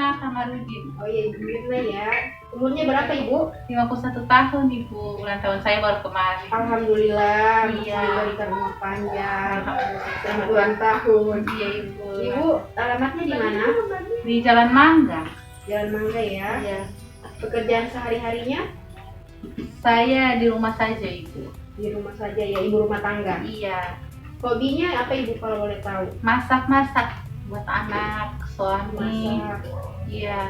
Mirna Kamarudin. Oh iya, Ibu Mirna ya. Umurnya berapa Ibu? 51 tahun Ibu. Ulang tahun saya baru kemarin. Alhamdulillah, Iya. masih diberikan umur panjang. Selamat ulang tahun. Iya Ibu. Ibu, alamatnya di mana? Di Jalan Mangga. Jalan Mangga ya. Iya. Pekerjaan sehari-harinya Saya di rumah saja Ibu. di rumah saja ya, ibu rumah tangga. Iya. Hobinya apa Ibu kalau boleh tahu? Masak-masak buat anak, suami. Masak. Iya.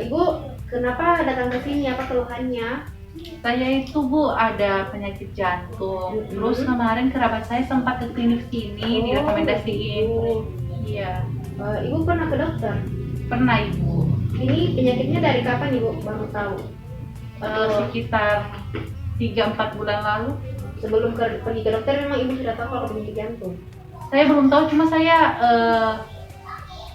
Ibu, kenapa datang ke sini? Apa keluhannya? Saya itu Bu ada penyakit jantung. Terus kemarin kerabat saya sempat ke klinik sini direkomendasiin. Oh, Iya. Ibu pernah ke dokter? Pernah Ibu. Ini penyakitnya dari kapan Ibu baru tahu? Sekitar 3-4 bulan lalu. Sebelum pergi ke dokter memang Ibu sudah tahu kalau penyakit jantung? Saya belum tahu, cuma saya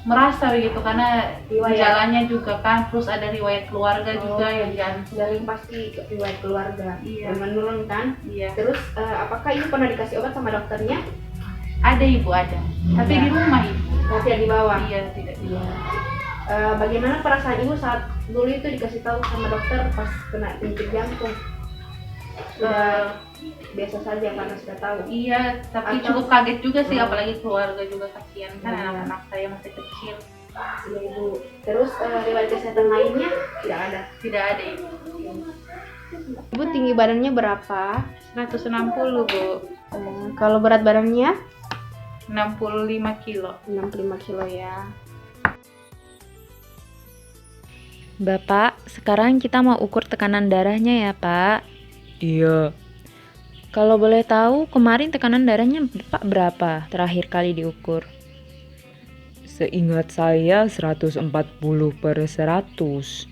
merasa begitu karena Riwayat. gejalanya juga kan, terus ada riwayat keluarga juga yang jantung. Dari pasti riwayat keluarga. Iya. Menurun kan? Iya. Terus apakah Ibu pernah dikasih obat sama dokternya? Ada Ibu ada, tapi Ada. di rumah Ibu. Oh, tidak di bawah? Iya tidak di Iya. rumah. Bagaimana perasaan Ibu saat dulu itu dikasih tahu sama dokter pas kena penyakit jantung? Sudah biasa saja karena sudah tahu. Iya, tapi Atau- cukup kaget juga sih, Hmm. apalagi keluarga juga kasihan kan, Iya. anak-anak saya masih kecil. Iya Ibu. Terus riwayat kesehatan lainnya tidak ada. Tidak ada Ibu. Ibu tinggi badannya berapa? 160 Bu, Kalau berat badannya 65 kilo. 65 kilo ya. Bapak, sekarang kita mau ukur tekanan darahnya ya, Pak. Iya, Kalau boleh tahu, kemarin tekanan darahnya Bapak berapa terakhir kali diukur? seingat saya 140/100.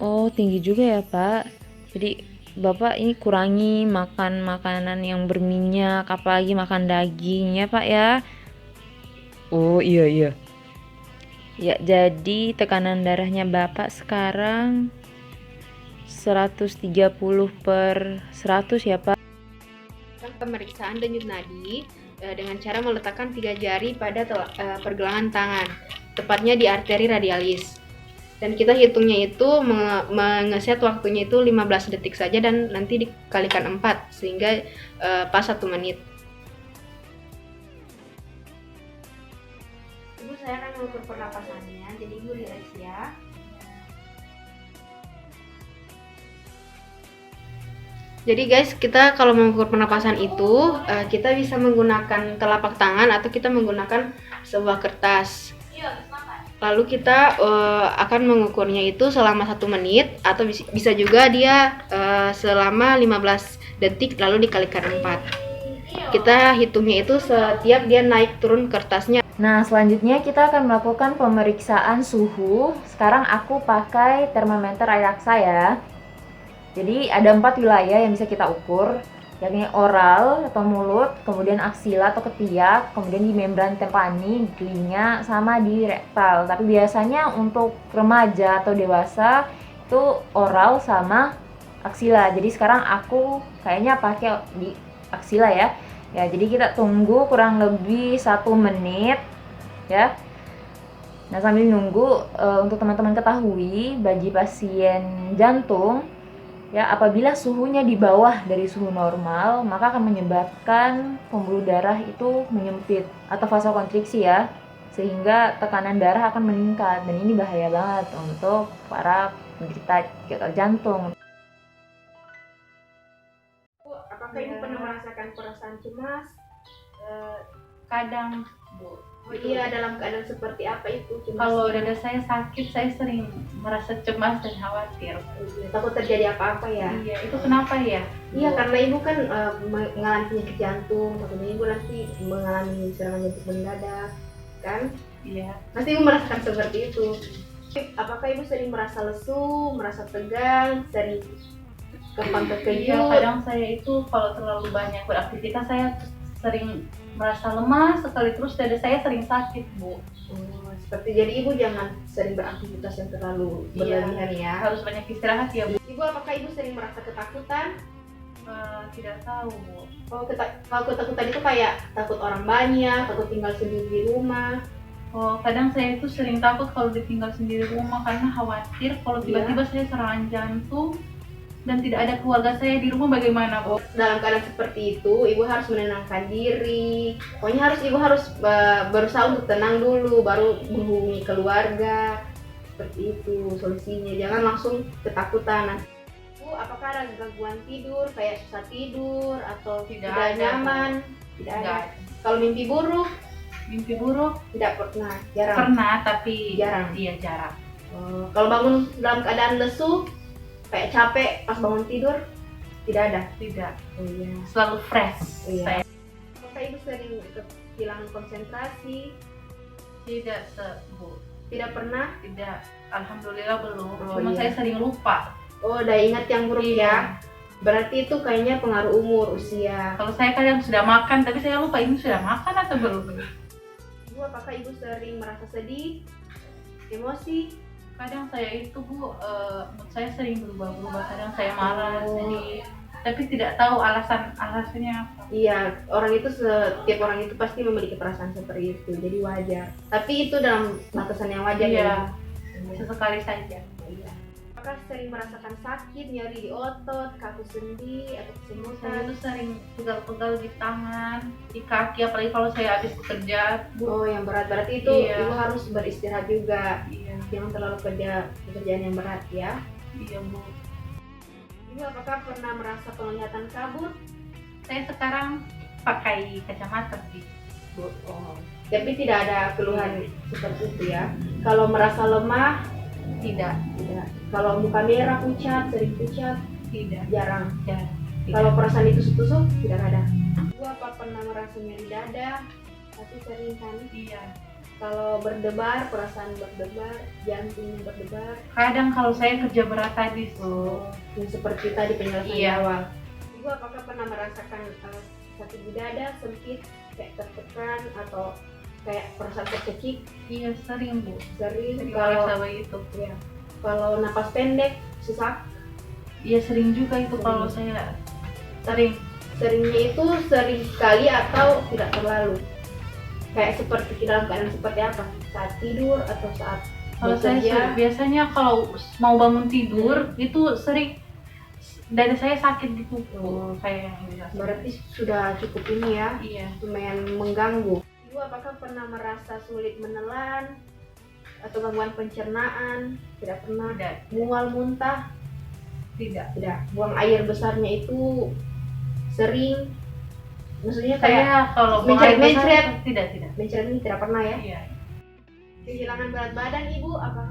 Oh, tinggi juga ya, Pak. Jadi, Bapak ini kurangi makan makanan yang berminyak, apalagi makan daging ya, Pak ya. Oh iya iya, Ya, jadi tekanan darahnya Bapak sekarang 130/100 ya, Pak. Pemeriksaan denyut nadi dengan cara meletakkan 3 jari pada pergelangan tangan, tepatnya di arteri radialis. Dan kita hitungnya itu mengeset waktunya itu 15 detik saja dan nanti dikalikan 4 sehingga pas 1 menit. Ibu, saya akan mengukur pernapasannya, jadi Ibu relax ya. Jadi guys, kita kalau mengukur pernapasan itu kita bisa menggunakan telapak tangan atau kita menggunakan sebuah kertas. Lalu kita akan mengukurnya itu selama 1 menit atau bisa juga dia selama 15 detik lalu dikalikan 4. Kita hitungnya itu setiap dia naik turun kertasnya. Nah, selanjutnya kita akan melakukan pemeriksaan suhu. Sekarang aku pakai termometer Ayaksa ya. Jadi ada 4 wilayah yang bisa kita ukur, yakni oral atau mulut, kemudian aksila atau ketiak, kemudian di membran tempani, telinga, sama di rektal. Tapi biasanya untuk remaja atau dewasa itu oral sama aksila. Jadi sekarang aku kayaknya pakai di aksila ya. Ya, jadi kita tunggu kurang lebih 1 menit ya. Nah, sambil nunggu untuk teman-teman ketahui bagi pasien jantung ya, apabila suhunya di bawah dari suhu normal, maka akan menyebabkan pembuluh darah itu menyempit atau vasokonstriksi ya, sehingga tekanan darah akan meningkat, dan ini bahaya banget untuk para penderita gagal jantung. Apakah Ibu pernah merasakan perasaan cemas? Kadang Bu, Iya, dalam keadaan seperti apa itu? kalau dada saya sakit, saya sering merasa cemas dan khawatir. Takut terjadi apa-apa ya? Iya, itu kenapa ya? Iya, Bu? karena Ibu kan mengalami penyakit jantung, takutnya Ibu nanti mengalami serangan jantung mendadak, kan? Iya. Pasti Ibu merasakan seperti itu. Apakah Ibu sering merasa lesu, merasa tegang, sering gampang Iya, terkejut? kadang saya itu kalau terlalu banyak beraktivitas, saya sering merasa lemas sekali, terus dada saya sering sakit Bu. Seperti jadi Ibu jangan sering beraktivitas yang terlalu berlebihan ya. Harus banyak istirahat ya Bu. Ibu, apakah Ibu sering merasa ketakutan? Tidak tahu Bu. Kalau ketakutan itu kayak takut orang banyak, takut tinggal sendiri di rumah. Oh, kadang saya itu sering takut kalau ditinggal sendiri rumah karena khawatir kalau tiba-tiba saya serangan jantung dan tidak ada keluarga saya di rumah, bagaimana, Bu? Dalam keadaan seperti itu, ibu harus menenangkan diri. Pokoknya ibu harus berusaha untuk tenang dulu, baru menghubungi keluarga. Seperti itu solusinya. Jangan langsung ketakutan. Bu, apakah ada gangguan tidur, kayak susah tidur atau Tidak tidak ada, nyaman? Bu. Tidak Tidak ada. ada. Kalau mimpi buruk, Mimpi buruk tidak pernah, jarang. pernah, tapi Jarang. Iya, jarang. Kalau bangun dalam keadaan lesu, kayak capek pas bangun tidur, tidak ada. Tidak. Oh iya. Selalu fresh. Iya. Saya Apakah ibu sering kehilangan konsentrasi? tidak Bu. Tidak pernah. Tidak. Alhamdulillah belum. Oh, Cuma iya. saya sering lupa. Oh, udah ingat yang buruk Iya. ya. Berarti itu kayaknya pengaruh umur, usia. Kalau saya kadang sudah makan, tapi saya lupa ini sudah makan atau belum. Ibu, apakah ibu sering merasa sedih, emosi? Kadang saya itu Bu, mood saya sering berubah-ubah. Kadang saya marah, Oh. sedih, tapi tidak tahu alasannya apa. Iya, setiap orang itu pasti memiliki perasaan seperti itu, jadi wajar. Tapi itu dalam batasan yang wajar Iya. ya. Sesekali saja. Iya. Apakah sering merasakan sakit, nyeri di otot, kaku sendi, atau Saya kesemutan? itu sering pegal-pegal di tangan, di kaki, apalagi kalau saya habis bekerja. Bu. Oh, yang berat. Berarti itu Iya. ibu harus beristirahat juga. Iya, Jangan terlalu kerja pekerjaan yang berat ya. iya Bu. Ibu, apakah pernah merasa penglihatan kabur? Saya sekarang pakai kacamata sih. Bu? Oh. Tapi tidak ada keluhan seperti itu ya. Kalau merasa lemah, Tidak, tidak. Kalau muka merah, pucat, sering pucat, tidak, jarang. tidak. Kalau perasaan ditusuk-tusuk, tidak ada. Ibu apa pernah merasa nyeri dada? Tapi sering kan? Iya. Kalau berdebar, perasaan berdebar, jantung berdebar. Kadang kalau saya kerja berat tadi, Yang seperti tadi penjelasan di Iya. awal. Ibu apakah pernah merasakan sakit di dada, sempit, kayak tertekan atau kayak perasaan tercekik? iya sering Bu. Sering. Sering Kalau merasa begitu. ya, kalau napas pendek, sesak. Iya sering juga itu kalau saya sering. Seringnya itu sering sekali atau tidak terlalu? Kayak seperti dalam keadaan seperti apa? Saat tidur atau saat Kalau saya bekerja? biasanya kalau mau bangun tidur itu sering dada saya sakit gitu Bu. Saya yang biasa. Berarti sudah cukup ini ya, Iya. lumayan mengganggu. Ibu apakah pernah merasa sulit menelan atau gangguan pencernaan? Tidak pernah. Tidak, Mual, muntah? tidak. Tidak. Buang air besarnya itu sering? Maksudnya kayak Saya kalau mencret-mencret? tidak. mencret ini tidak pernah ya? Iya. Kehilangan berat badan ibu apa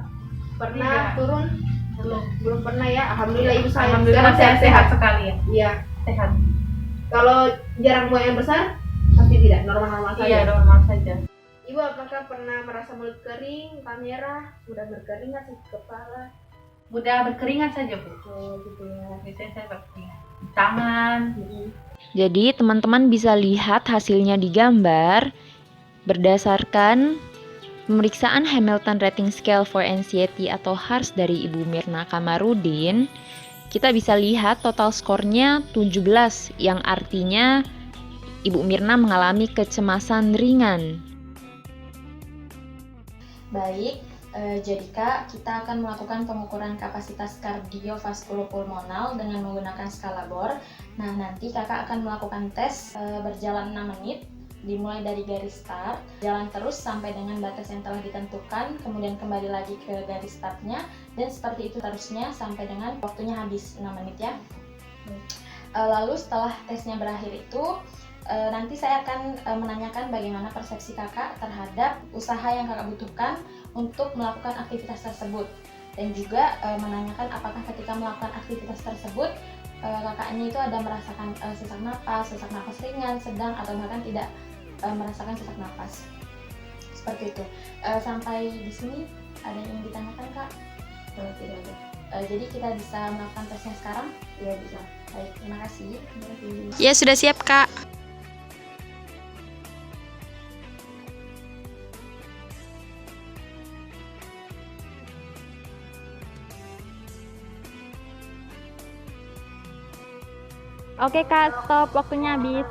pernah Tidak. turun? Belum pernah ya. Alhamdulillah ibu saya Alhamdulillah sekarang saya sehat sekali ya. Iya. Sehat. Kalau jarang buang air besar pasti tidak, normal-normal saja. Iya, normal saja. Ibu apakah pernah merasa mulut kering, muka merah, mudah berkeringat, sakit kepala? Mudah berkeringat saja Bu. Oh gitu ya. Biasanya saya berkeringat di tangan. Jadi teman-teman bisa lihat hasilnya di gambar berdasarkan pemeriksaan Hamilton Rating Scale for Anxiety atau HARS dari Ibu Mirna Kamarudin. Kita bisa lihat total skornya 17 yang artinya Ibu Mirna mengalami kecemasan ringan. Baik, jadi Kak, kita akan melakukan pengukuran kapasitas kardiovaskulopulmonal dengan menggunakan skala BOR. Nah, nanti Kakak akan melakukan tes berjalan 6 menit, dimulai dari garis start, jalan terus sampai dengan batas yang telah ditentukan, kemudian kembali lagi ke garis startnya, dan seperti itu terusnya sampai dengan waktunya habis 6 menit ya. Lalu setelah tesnya berakhir itu, nanti saya akan menanyakan bagaimana persepsi kakak terhadap usaha yang kakak butuhkan untuk melakukan aktivitas tersebut, dan juga menanyakan apakah ketika melakukan aktivitas tersebut kakaknya itu ada merasakan sesak napas ringan, sedang, atau bahkan tidak merasakan sesak napas. Seperti itu. Sampai di sini ada yang ingin ditanyakan kak? Tidak ada. Jadi kita bisa melakukan tesnya sekarang? Ya bisa. Baik, terima kasih. Ya sudah siap kak. Oke Kak, stop, waktunya habis.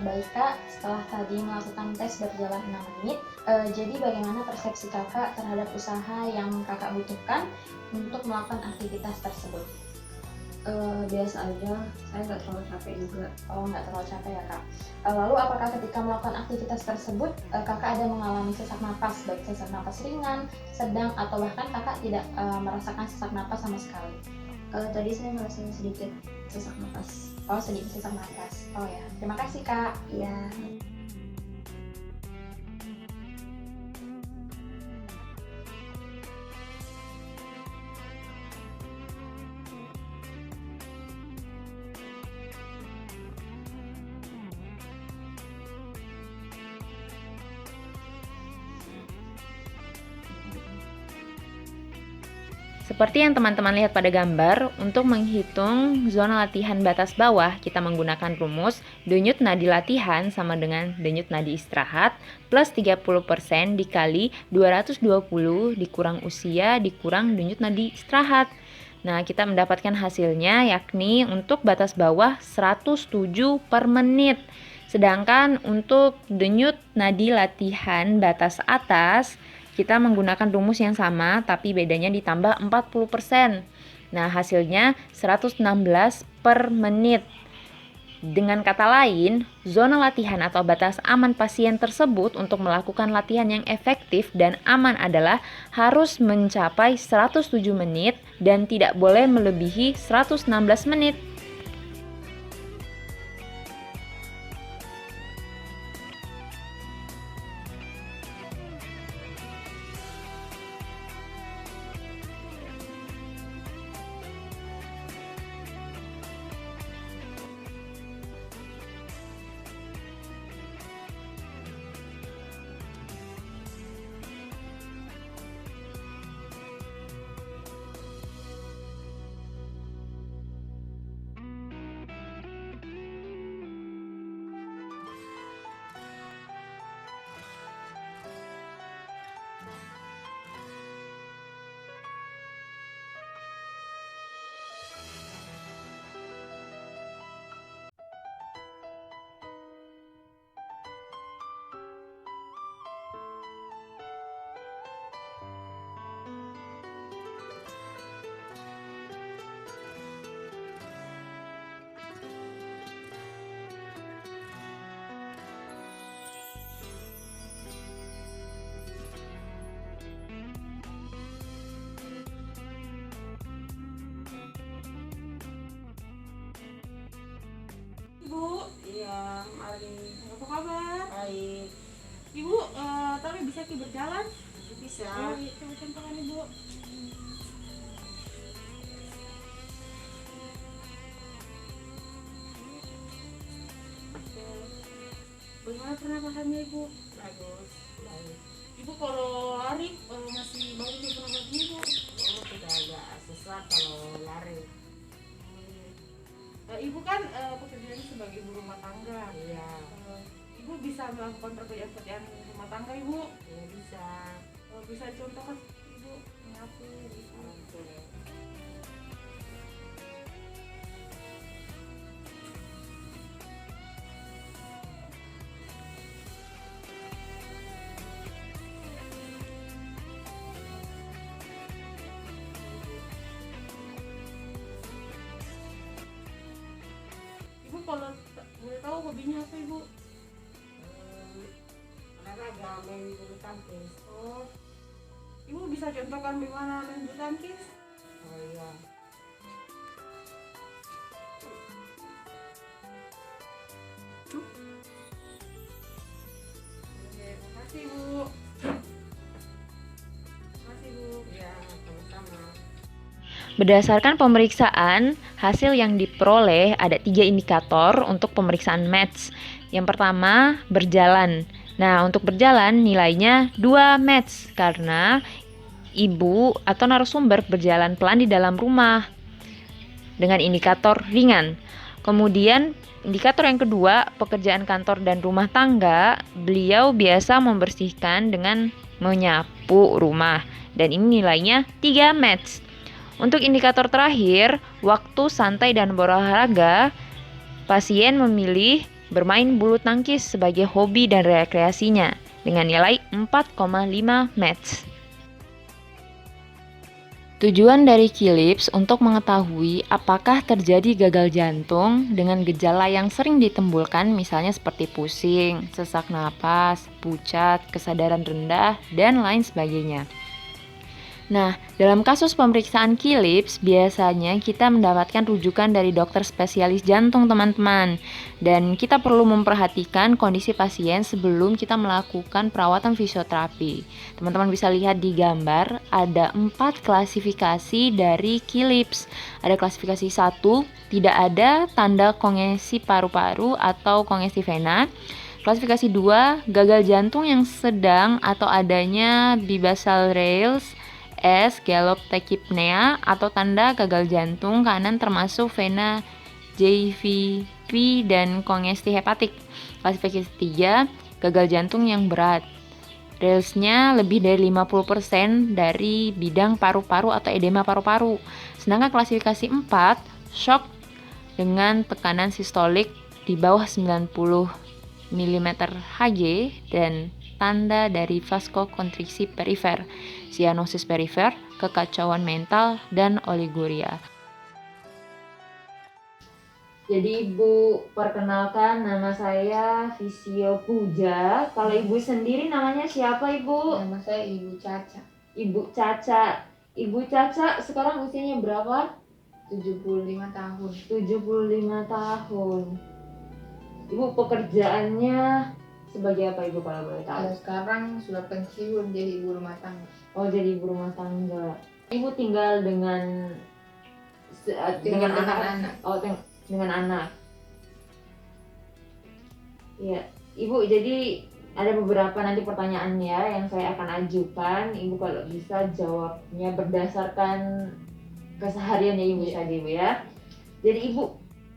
Baik kak, setelah tadi melakukan tes berjalan 6 menit, Jadi bagaimana persepsi kakak terhadap usaha yang kakak butuhkan untuk melakukan aktivitas tersebut? Biasa aja, saya nggak terlalu capek juga. Oh, nggak terlalu capek ya kak. Lalu apakah ketika melakukan aktivitas tersebut kakak ada mengalami sesak napas, baik sesak napas ringan, sedang, atau bahkan kakak tidak merasakan sesak napas sama sekali? Tadi saya merasakan sedikit sesak napas. Oh, sedikit sesak napas. Oh ya, terima kasih kak. Ya. Seperti yang teman-teman lihat pada gambar, untuk menghitung zona latihan batas bawah, kita menggunakan rumus denyut nadi latihan sama dengan denyut nadi istirahat plus 30% dikali 220 dikurang usia dikurang denyut nadi istirahat. Nah, kita mendapatkan hasilnya yakni untuk batas bawah 107 per menit. Sedangkan untuk denyut nadi latihan batas atas, kita menggunakan rumus yang sama tapi bedanya ditambah 40%. Nah, hasilnya 116 per menit. Dengan kata lain, zona latihan atau batas aman pasien tersebut untuk melakukan latihan yang efektif dan aman adalah harus mencapai 107 menit dan tidak boleh melebihi 116 menit. Ibu, iya, mari. Apa kabar? Baik, Ibu, tapi bisa ki berjalan? bisa. Oh, iya, coba contohkan Ibu. Bagaimana pernapasannya Ibu? Bagus, baik. Ibu kalau lari masih bagus di pernapasannya Ibu? Oh, tidak agak sesak kalau lari. Ibu kan pekerjaannya sebagai ibu rumah tangga. Iya, Ibu bisa melakukan pekerjaan-pekerjaan rumah tangga Ibu? ya bisa. Bisa contohkan Ibu menyapu gitu. Oke. Ibu kalau boleh tahu hobinya apa Ibu? Olahraga main bulu tangkis. Oh, Ibu bisa contohkan bagaimana main bulu tangkis? Oh iya. Oke, makasih Ibu. Makasih Ibu. Iya, sama-sama. Berdasarkan pemeriksaan, hasil yang diperoleh ada 3 indikator untuk pemeriksaan match. Yang pertama, berjalan. Nah, untuk berjalan nilainya 2 match karena ibu atau narasumber berjalan pelan di dalam rumah dengan indikator ringan. Kemudian, indikator yang kedua, pekerjaan kantor dan rumah tangga, beliau biasa membersihkan dengan menyapu rumah dan ini nilainya 3 match. Untuk indikator terakhir, waktu santai dan berolahraga, pasien memilih bermain bulu tangkis sebagai hobi dan rekreasinya. dengan nilai 4,5 match. Tujuan dari Kilips untuk mengetahui apakah terjadi gagal jantung dengan gejala yang sering ditimbulkan misalnya seperti pusing, sesak napas, pucat, kesadaran rendah, dan lain sebagainya. Nah, dalam kasus pemeriksaan Kilips, biasanya kita mendapatkan rujukan dari dokter spesialis jantung, teman-teman. Dan kita perlu memperhatikan kondisi pasien sebelum kita melakukan perawatan fisioterapi. Teman-teman bisa lihat di gambar, ada 4 klasifikasi dari Kilips. Ada klasifikasi 1, tidak ada tanda kongesi paru-paru atau kongesi vena. Klasifikasi 2, gagal jantung yang sedang atau adanya bibasal rails. S. Gallop tachypnea atau tanda gagal jantung kanan termasuk vena JVP dan kongesti hepatik. Klasifikasi 3, gagal jantung yang berat. Railsnya lebih dari 50% dari bidang paru-paru atau edema paru-paru. Sedangkan klasifikasi 4, shock dengan tekanan sistolik di bawah 90 mm Hg dan tanda dari vaskokontriksi perifer, sianosis perifer, kekacauan mental, dan oliguria. Jadi Ibu, perkenalkan nama saya Visio Puja. Kalau Ibu sendiri namanya siapa Ibu? Nama saya Ibu Caca, Ibu Caca. Ibu Caca sekarang usianya berapa? 75 tahun. 75 tahun. Ibu pekerjaannya sebagai apa Ibu kalau boleh tahu? Sekarang sudah pensiun jadi ibu rumah tangga. Oh, jadi ibu rumah tangga. Ibu tinggal dengan dengan anak. Oh, dengan anak. Iya, Ibu, jadi ada beberapa nanti pertanyaan ya yang saya akan ajukan. Ibu kalau bisa jawabnya berdasarkan kesehariannya Ibu saja Ibu ya. Jadi Ibu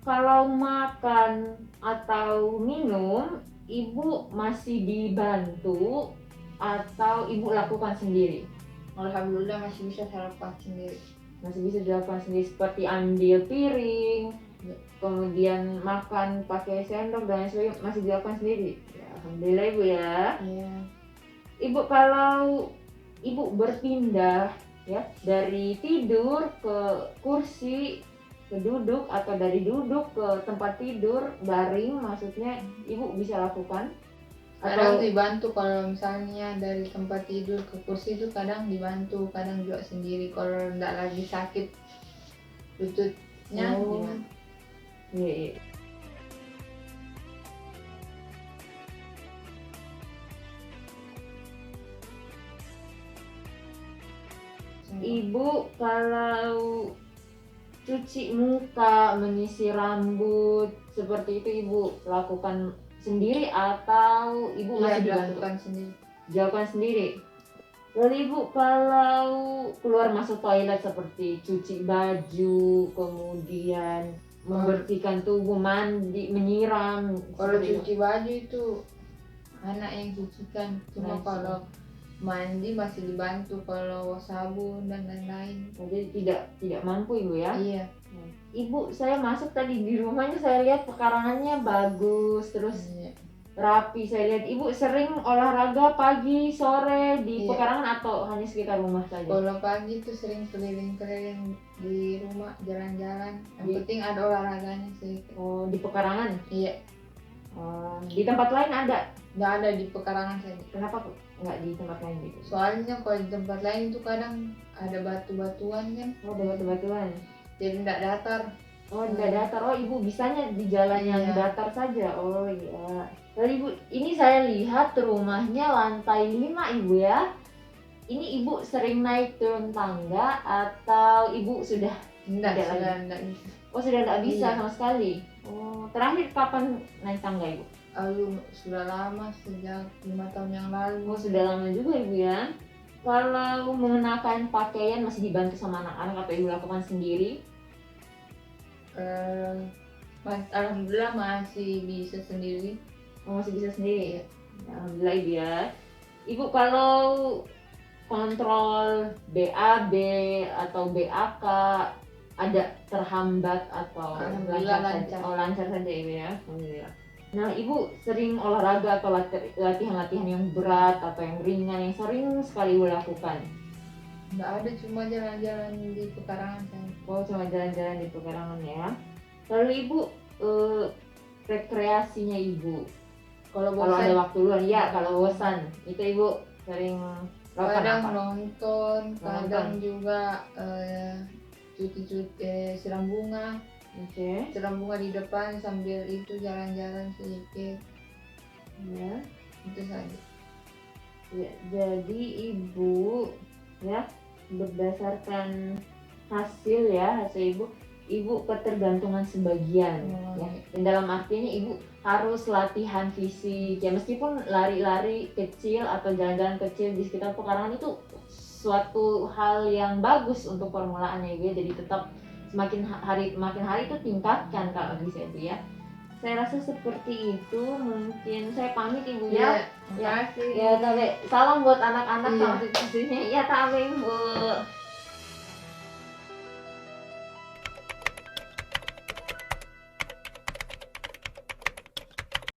kalau makan atau minum, Ibu masih dibantu atau Ibu lakukan sendiri? Alhamdulillah masih bisa saya lakukan sendiri. Masih bisa dilakukan sendiri seperti ambil piring, kemudian makan pakai sendok dan sebagainya masih dilakukan sendiri. Ya, alhamdulillah Ibu ya. Iya. Ibu kalau Ibu berpindah ya dari tidur ke kursi ke duduk atau dari duduk ke tempat tidur baring maksudnya Ibu bisa lakukan? Kadang Atau dibantu kalau misalnya dari tempat tidur ke kursi itu kadang dibantu, kadang juga sendiri kalau tidak lagi sakit lututnya gimana? Iya, iya. Ibu kalau cuci muka, menyisir rambut seperti itu Ibu lakukan sendiri atau Ibu masih dibantu? dilakukan sendiri. Dilakukan sendiri. Lalu Ibu kalau keluar masuk toilet seperti cuci baju, kemudian membersihkan tubuh, mandi, menyiram. Kalau seperti itu. cuci baju itu anak yang cucikan, cuma Nah, kalau mandi masih dibantu kalau sabun dan lain-lain. Jadi tidak mampu Ibu ya. Iya. Ibu, saya masuk tadi di rumahnya saya lihat pekarangannya bagus, terus Iya. rapi. Saya lihat Ibu sering olahraga pagi, sore di Iya. pekarangan atau hanya sekitar rumah saja? Kalau pagi itu sering keliling-keliling di rumah, jalan-jalan. Yang Di- penting ada olahraganya sih. Oh, di pekarangan? Iya. Di tempat lain ada? Nggak ada di pekarangan saja. Kenapa nggak di tempat lain gitu? Soalnya kalau di tempat lain itu kadang ada batu-batuan kan, Oh, ada batu-batuan. jadi nggak datar. Oh, nggak datar. Oh, Ibu bisanya di jalan yang Iya. datar saja. Oh, iya. Lalu Ibu, ini saya lihat rumahnya lantai 5 Ibu ya. Ini Ibu sering naik turun tangga atau Ibu sudah Nggak, Tidak sudah nggak bisa. Oh, sudah nggak bisa Iya. sama sekali. Oh, terakhir kapan naik tangga Ibu? Sudah lama, sejak 5 tahun yang lalu. Oh, sudah lama juga Ibu ya. Kalau mengenakan pakaian masih dibantu sama anak-anak atau Ibu lakukan sendiri? Alhamdulillah masih bisa sendiri. Oh, masih bisa sendiri ya? Alhamdulillah Ibu ya. Ibu kalau kontrol BAB atau BAK ada terhambat atau Alhamdulillah saja? lancar. Oh, lancar saja Ibu ya. Alhamdulillah. Nah, Ibu sering olahraga atau latihan-latihan yang berat atau yang ringan yang sering sekali Ibu lakukan? Nggak ada, cuma jalan-jalan di pekarangan saya. Oh, cuma jalan-jalan di pekarangan ya. Lalu Ibu, rekreasinya Ibu, Kalau kalau ada bosan, waktu luang, ya kalau bosan, itu Ibu sering lakukan kadang apa? nonton, kadang juga cuci-cuci, siram bunga. Oke, Siram bunga di depan sambil itu jalan-jalan sedikit. ya. Itu saja. Ya, jadi Ibu ya berdasarkan hasil Ibu ketergantungan sebagian Oh, ya. iya. Dan dalam artinya Ibu harus latihan fisik ya, meskipun lari-lari kecil atau jalan-jalan kecil di sekitar pekarangan itu suatu hal yang bagus untuk permulaannya Ibu ya. Jadi tetap makin hari itu tingkatkan kalau bisa itu ya. Saya rasa seperti itu, mungkin saya pamit Ibu ya. Terima kasih. Ya, tabe. Salam buat anak-anak Iya. sama cucu-cucunya. Ya, tabe, Bu.